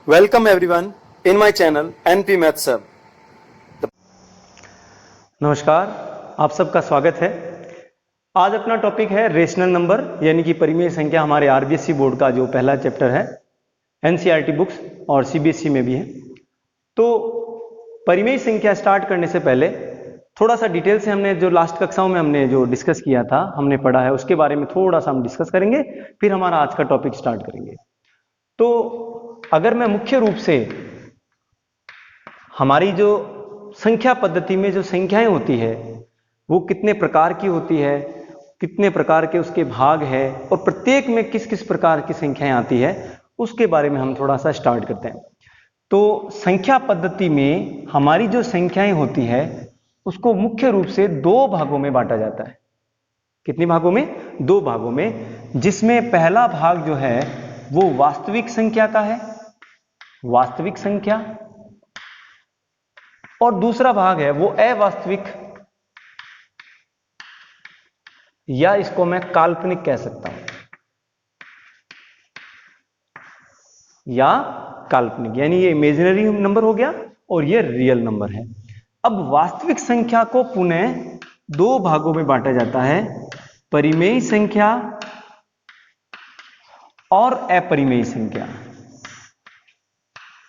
Welcome everyone in my channel NP Maths Sir. नमस्कार, आप सबका स्वागत है। आज अपना टॉपिक है रेशनल नंबर यानी कि परिमेय संख्या। हमारे आरबीएसई बोर्ड का जो पहला चैप्टर है, एनसीईआरटी बुक्स और सीबीएसई में भी है। तो परिमेय संख्या स्टार्ट करने से पहले थोड़ा सा डिटेल से हमने जो लास्ट कक्षाओं में हमने जो डिस्कस किया था, हमने पढ़ा है, उसके बारे में थोड़ा सा हम डिस्कस करेंगे, फिर हमारा आज का टॉपिक स्टार्ट करेंगे। तो अगर मैं मुख्य रूप से हमारी जो संख्या पद्धति में जो संख्याएं होती है वो कितने प्रकार की होती है, कितने प्रकार के उसके भाग है और प्रत्येक में किस किस प्रकार की संख्याएं आती है, उसके बारे में हम थोड़ा सा स्टार्ट करते हैं। तो संख्या पद्धति में हमारी जो संख्याएं होती है उसको मुख्य रूप से दो भागों में बांटा जाता है। कितने भागों में? दो भागों में, जिसमें पहला भाग जो है वो वास्तविक संख्या का है, वास्तविक संख्या, और दूसरा भाग है वो अवास्तविक, या इसको मैं काल्पनिक कह सकता हूं, या काल्पनिक, यानी ये इमेजिनरी नंबर हो गया और ये रियल नंबर है। अब वास्तविक संख्या को पुनः दो भागों में बांटा जाता है, परिमेय संख्या और अपरिमेय संख्या।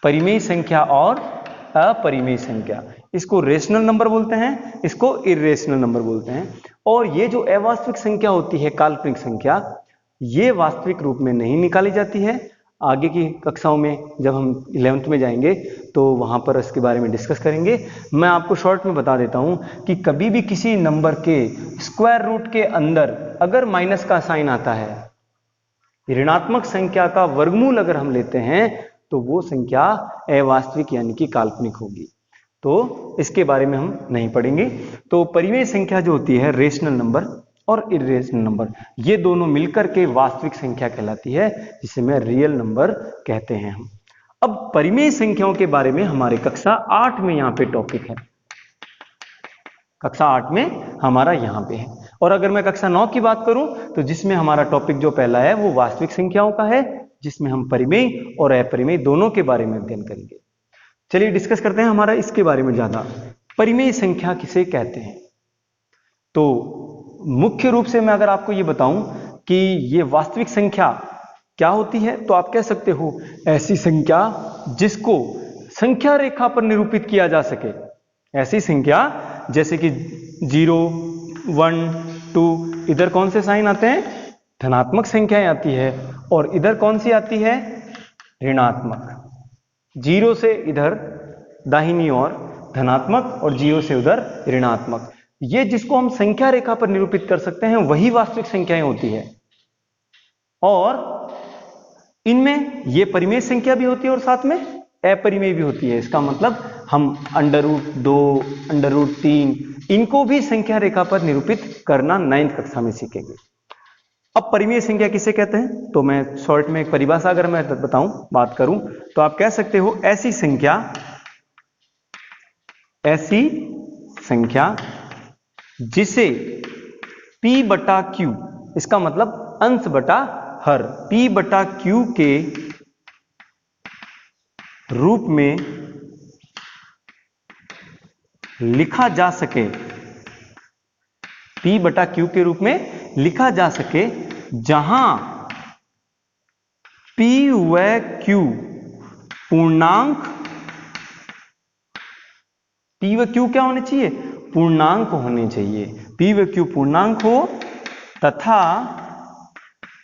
परिमेय संख्या और अपरिमेय संख्या, इसको रेशनल नंबर बोलते हैं, इसको इर्रेशनल नंबर बोलते हैं। और ये जो अवास्तविक संख्या होती है, काल्पनिक संख्या, ये वास्तविक रूप में नहीं निकाली जाती है। आगे की कक्षाओं में जब हम 11th में जाएंगे तो वहां पर इसके बारे में डिस्कस करेंगे। मैं आपको शॉर्ट में बता देता हूं कि कभी भी किसी नंबर के स्क्वायर रूट के अंदर अगर माइनस का साइन आता है, ऋणात्मक संख्या का वर्गमूल अगर हम लेते हैं, तो वो संख्या अवास्तविक यानी कि काल्पनिक होगी। तो इसके बारे में हम नहीं पढ़ेंगे। तो परिमेय संख्या जो होती है, रेशनल नंबर और इर्रेशनल नंबर, ये दोनों मिलकर के वास्तविक संख्या कहलाती है, जिसे मैं रियल नंबर कहते हैं हम। अब परिमेय संख्याओं के बारे में हमारे कक्षा 8 में यहाँ पे टॉपिक है, कक्षा 8 में हमारा यहाँ पे है। और अगर मैं कक्षा 9 की बात करूं तो जिसमें हमारा टॉपिक जो पहला है वो वास्तविक संख्याओं का है, जिसमें हम परिमेय और अपरिमेय दोनों के बारे में अध्ययन करेंगे। चलिए डिस्कस करते हैं हमारा इसके बारे में ज्यादा। परिमेय संख्या किसे कहते हैं? तो मुख्य रूप से मैं अगर आपको ये बताऊं कि ये वास्तविक संख्या क्या होती है, तो आप कह सकते हो ऐसी संख्या जिसको संख्या रेखा पर निरूपित किया जा सके। ऐसी संख्या जैसे कि 0, 1, 2, इधर कौन से साइन आते हैं? धनात्मक संख्याएं आती है, और इधर कौन सी आती है? ऋणात्मक। 0 से इधर दाहिनी ओर धनात्मक और 0 से उधर ऋणात्मक। ये जिसको हम संख्या रेखा पर निरूपित कर सकते हैं वही वास्तविक संख्याएं होती है। और इनमें ये परिमेय संख्या भी होती है और साथ में अपरिमेय भी होती है। इसका मतलब हम √2, √3 इनको भी संख्या रेखा पर निरूपित करना 9th कक्षा में सीखेंगे। अब परिमेय संख्या किसे कहते हैं, तो मैं शॉर्ट में एक परिभाषा अगर मैं बताऊं, बात करूं, तो आप कह सकते हो ऐसी संख्या जिसे P/Q, इसका मतलब अंश बटा हर, P/Q के रूप में लिखा जा सके, P/Q के रूप में लिखा जा सके, जहां P व Q पूर्णांक, P व Q क्या होने चाहिए? पूर्णांक होने चाहिए। P व Q पूर्णांक हो तथा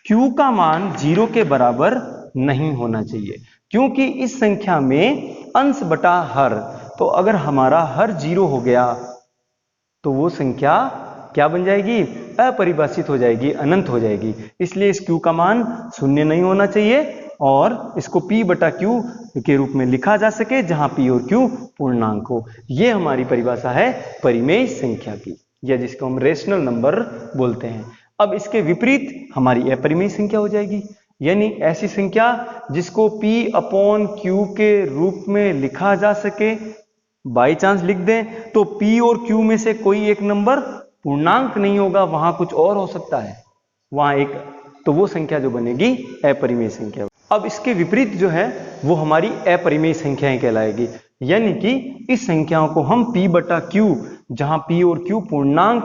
Q का मान 0 के बराबर नहीं होना चाहिए, क्योंकि इस संख्या में अंश बटा हर, तो अगर हमारा हर 0 हो गया तो वो संख्या क्या बन जाएगी? अपरिभाषित हो जाएगी, अनंत हो जाएगी। इसलिए इस Q का मान 0 नहीं होना चाहिए और इसको P/Q के रूप में लिखा जा सके, जहां P और Q पूर्णांक हो। ये हमारी परिभाषा है परिमेय संख्या की, या जिसको हम रेशनल नंबर बोलते हैं। अब इसके विपरीत हमारी अपरिमेय संख्या हो जाएगी, यानी ऐसी संख्या जिसको P/Q के रूप में लिखा जा सके। बाई चांस लिख दें तो P और Q में से कोई एक नंबर पूर्णांक नहीं होगा, वहां कुछ और हो सकता है, वहां एक, तो वो संख्या जो बनेगी अपरिमेय संख्या। अब इसके विपरीत जो है वो हमारी अपरिमेय संख्याएं कहलाएगी, यानी कि इस संख्याओं को हम p बटा q, जहां p और q पूर्णांक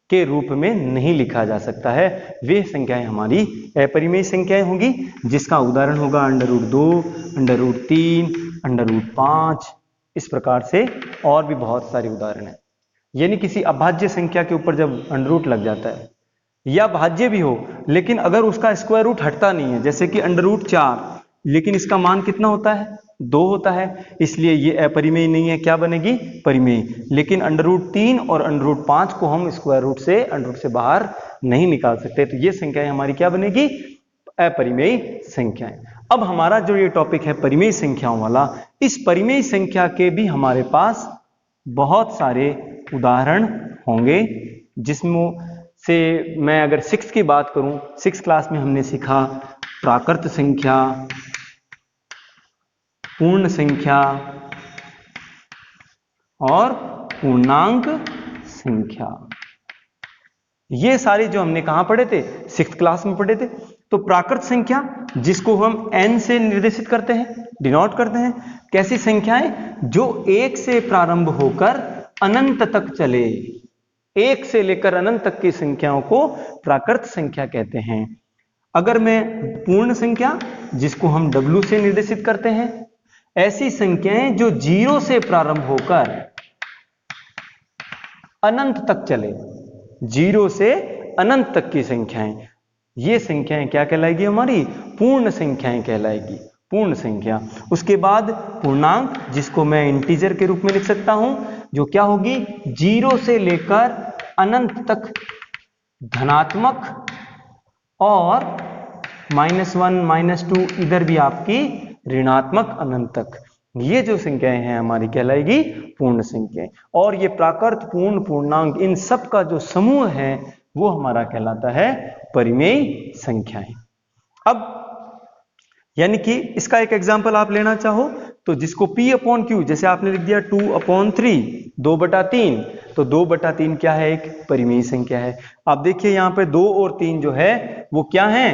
के रूप में नहीं लिखा जा सकता है, वे संख्याएं हमारी अपरिमेय संख्याएं होंगी, जिसका उदाहरण होगा √2, √3, √5, इस प्रकार से और भी बहुत सारे उदाहरण हैं। यानी किसी अभाज्य संख्या के ऊपर जब √ लग जाता है, या भाज्य भी हो लेकिन अगर उसका स्क्वायर रूट हटता नहीं है, जैसे कि √4, लेकिन इसका मान कितना होता है 2 होता है, इसलिए ये अपरिमेय नहीं है, क्या बनेगी परिमेय। लेकिन √3 और √5 को हम स्क्वायर रूट से बाहर नहीं निकाल सकते, तो ये संख्याएं हमारी क्या बनेगी अपरिमेय संख्याएं। अब हमारा जो ये टॉपिक है परिमेय संख्याओं वाला, इस परिमेय संख्या के भी हमारे पास बहुत सारे उदाहरण होंगे, जिसमें से मैं अगर 6 की बात करूं, 6 क्लास में हमने सीखा प्राकृत संख्या, पूर्ण संख्या और पूर्णांक संख्या। ये सारे जो हमने कहां पढ़े थे 6th क्लास में पढ़े थे। तो प्राकृत संख्या जिसको हम n से निर्देशित करते हैं, डिनोट करते हैं, कैसी संख्याएं जो 1 से प्रारंभ होकर अनंत तक चले, 1 से लेकर अनंत तक की संख्याओं को प्राकृत संख्या कहते हैं। अगर मैं पूर्ण संख्या जिसको हम w से निर्देशित करते हैं, ऐसी संख्याएं जो 0 से प्रारंभ होकर अनंत तक चले, 0 से अनंत तक की संख्याएं, ये संख्याएं क्या कहलाएगी हमारी पूर्ण संख्याएं कहलाएगी, पूर्ण संख्या। उसके बाद पूर्णांक जिसको मैं इंटीजर के रूप में लिख सकता हूं, जो क्या होगी 0 से लेकर अनंत तक धनात्मक और -1 -2 इधर भी आपकी ऋणात्मक अनंत तक, ये जो संख्याएं हैं हमारी कहलाएगी पूर्ण संख्याएं। और ये प्राकृत, पूर्ण, पूर्णांक, इन सब का जो समूह है वो हमारा कहलाता है परिमेय संख्याएं। अब यानी कि इसका एक एग्जांपल आप लेना चाहो तो जिसको p/q, जैसे आपने लिख दिया 2/3, 2/3, तो 2/3 क्या है एक परिमेय संख्या है। आप देखिए यहाँ पे 2 और 3 जो है वो क्या है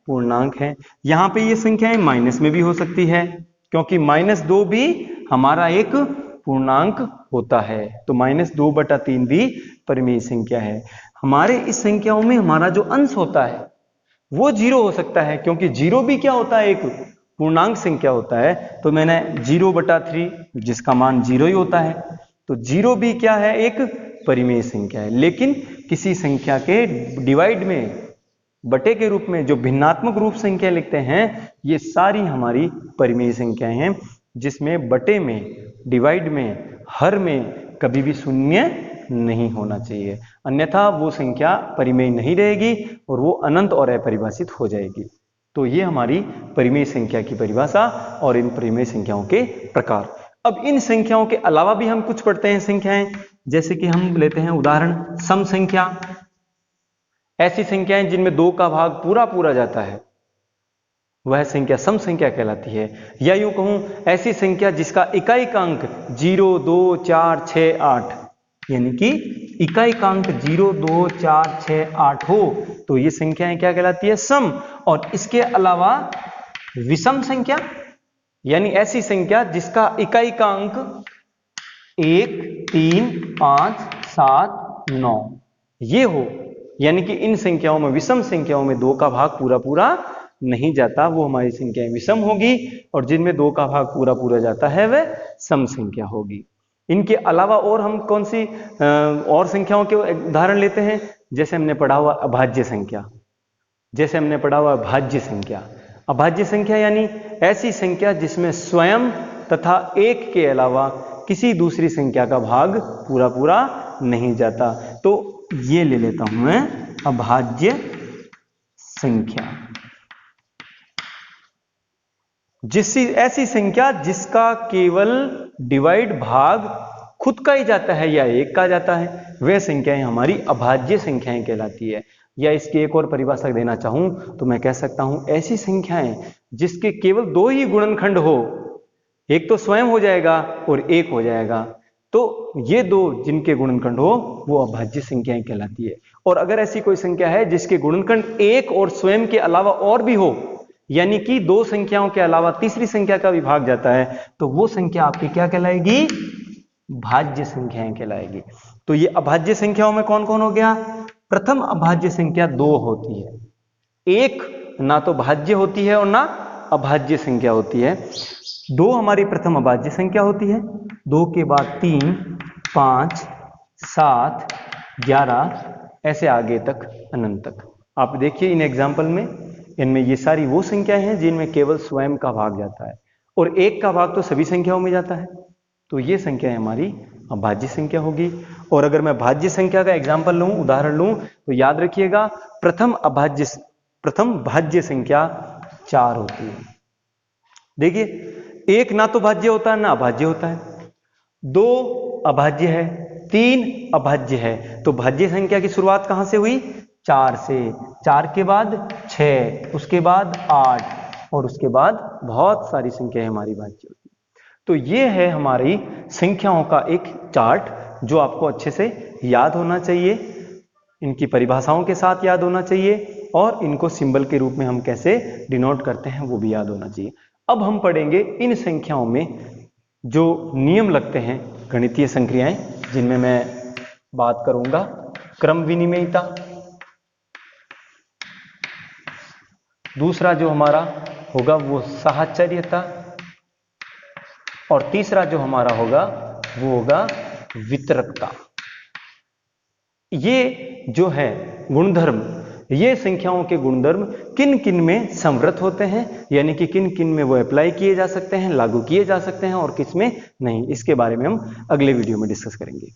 पूर्णांक है। यहाँ पे ये संख्याएं माइनस में भी हो सकती है, क्योंकि -2 भी हमारा एक पूर्णांक होता है, तो -2/3 भी परिमेय संख्या है। हमारे इस संख्याओं में हमारा जो अंश होता है वो 0 हो सकता है, क्योंकि 0 भी क्या होता है एक पूर्णांक संख्या होता है। तो मैंने 0/3 जिसका मान 0 ही होता है, तो 0 भी क्या है एक परिमेय संख्या है। लेकिन किसी संख्या के डिवाइड में, बटे के रूप में जो भिन्नात्मक रूप संख्या लिखते हैं, ये सारी हमारी परिमेय संख्याएं हैं, जिसमें बटे में, डिवाइड में, हर में कभी भी शून्य नहीं होना चाहिए, अन्यथा वो संख्या परिमेय नहीं रहेगी और वो अनंत और अपरिभाषित हो जाएगी। तो ये हमारी परिमेय संख्या की परिभाषा और इन परिमेय संख्याओं के प्रकार। अब इन संख्याओं के अलावा भी हम कुछ पढ़ते हैं संख्याएं, जैसे कि हम लेते हैं उदाहरण सम संख्या, ऐसी संख्याएं जिनमें 2 का भाग पूरा पूरा जाता है वह संख्या सम संख्या कहलाती है। या यूं कहूं ऐसी संख्या जिसका इकाइकांक 0, 2, 4, 6, 8, यानी कि इकाइकांक 0, 2, 4, 6, 8 हो, तो ये संख्याएं क्या कहलाती है सम। और इसके अलावा विषम संख्या, यानी ऐसी संख्या जिसका इकाइकांक 1, 3, 5, 7, 9 ये हो, यानी कि इन संख्याओं में, विषम संख्याओं में 2 का भाग पूरा पूरा नहीं जाता, वो हमारी संख्याएं विषम होगी। और जिनमें 2 का भाग पूरा पूरा जाता है वह सम संख्या होगी। इनके अलावा और हम कौन सी और संख्याओं के उदाहरण लेते हैं, जैसे हमने पढ़ा हुआ अभाज्य संख्या, जैसे हमने पढ़ा हुआ भाज्य संख्या। अभाज्य संख्या यानी ऐसी संख्या जिसमें स्वयं तथा 1 के अलावा किसी दूसरी संख्या का भाग पूरा पूरा नहीं जाता। तो ये ले लेता हूं मैं अभाज्य संख्या, ऐसी संख्या जिसका केवल डिवाइड भाग खुद का ही जाता है या 1 का जाता है, वह संख्याएं हमारी अभाज्य संख्याएं कहलाती है। या इसकी एक और परिभाषा देना चाहूं तो मैं कह सकता हूं ऐसी संख्याएं जिसके केवल 2 ही गुणनखंड हो, एक तो स्वयं हो जाएगा और 1 हो जाएगा, तो ये 2 जिनके गुणनखंड हो वो अभाज्य संख्याएं कहलाती है। और अगर ऐसी कोई संख्या है जिसके गुणनखंड 1 और स्वयं के अलावा और भी हो, यानी कि दो संख्याओं के अलावा तीसरी संख्या का भी भाग जाता है, तो वो संख्या आपकी क्या कहलाएगी? भाज्य संख्याएं कहलाएगी। तो ये अभाज्य संख्याओं में कौन कौन हो गया? प्रथम अभाज्य संख्या 2 होती है, एक ना तो भाज्य होती है और ना अभाज्य संख्या होती है। 2 हमारी प्रथम अभाज्य संख्या होती है, 2 के बाद 3, 5, 7, 11 ऐसे आगे तक अनंत तक। आप देखिए इन एग्जाम्पल में, इनमें ये सारी वो संख्याएं हैं जिनमें केवल स्वयं का भाग जाता है और एक का भाग तो सभी संख्याओं में जाता है, तो ये संख्या हमारी अभाज्य संख्या होगी। और अगर मैं भाज्य संख्या का एग्जाम्पल लूं, उदाहरण लूं, तो याद रखिएगा प्रथम भाज्य संख्या 4 होती है। देखिए एक ना तो भाज्य होता है ना अभाज्य होता है, 2 अभाज्य है, 3 अभाज्य है, तो भाज्य संख्या की शुरुआत कहां से हुई? 4 से। 4 के बाद 6, उसके बाद 8 और उसके बाद बहुत सारी संख्याएं हमारी भाज्य होती है। तो ये है हमारी संख्याओं का एक चार्ट जो आपको अच्छे से याद होना चाहिए, इनकी परिभाषाओं के साथ याद होना चाहिए और इनको सिंबल के रूप में हम कैसे डिनोट करते हैं वो भी याद होना चाहिए। अब हम पढ़ेंगे इन संख्याओं में जो नियम लगते हैं, गणितीय संक्रियाएं, जिनमें मैं बात करूंगा क्रम विनिमयता, दूसरा जो हमारा होगा वो साहचर्यता और तीसरा जो हमारा होगा वो होगा वितरकता। ये जो है गुणधर्म, ये संख्याओं के गुणधर्म किन किन में संवृत होते हैं, यानी कि किन किन में वो अप्लाई किए जा सकते हैं, लागू किए जा सकते हैं और किस में नहीं, इसके बारे में हम अगले वीडियो में डिस्कस करेंगे।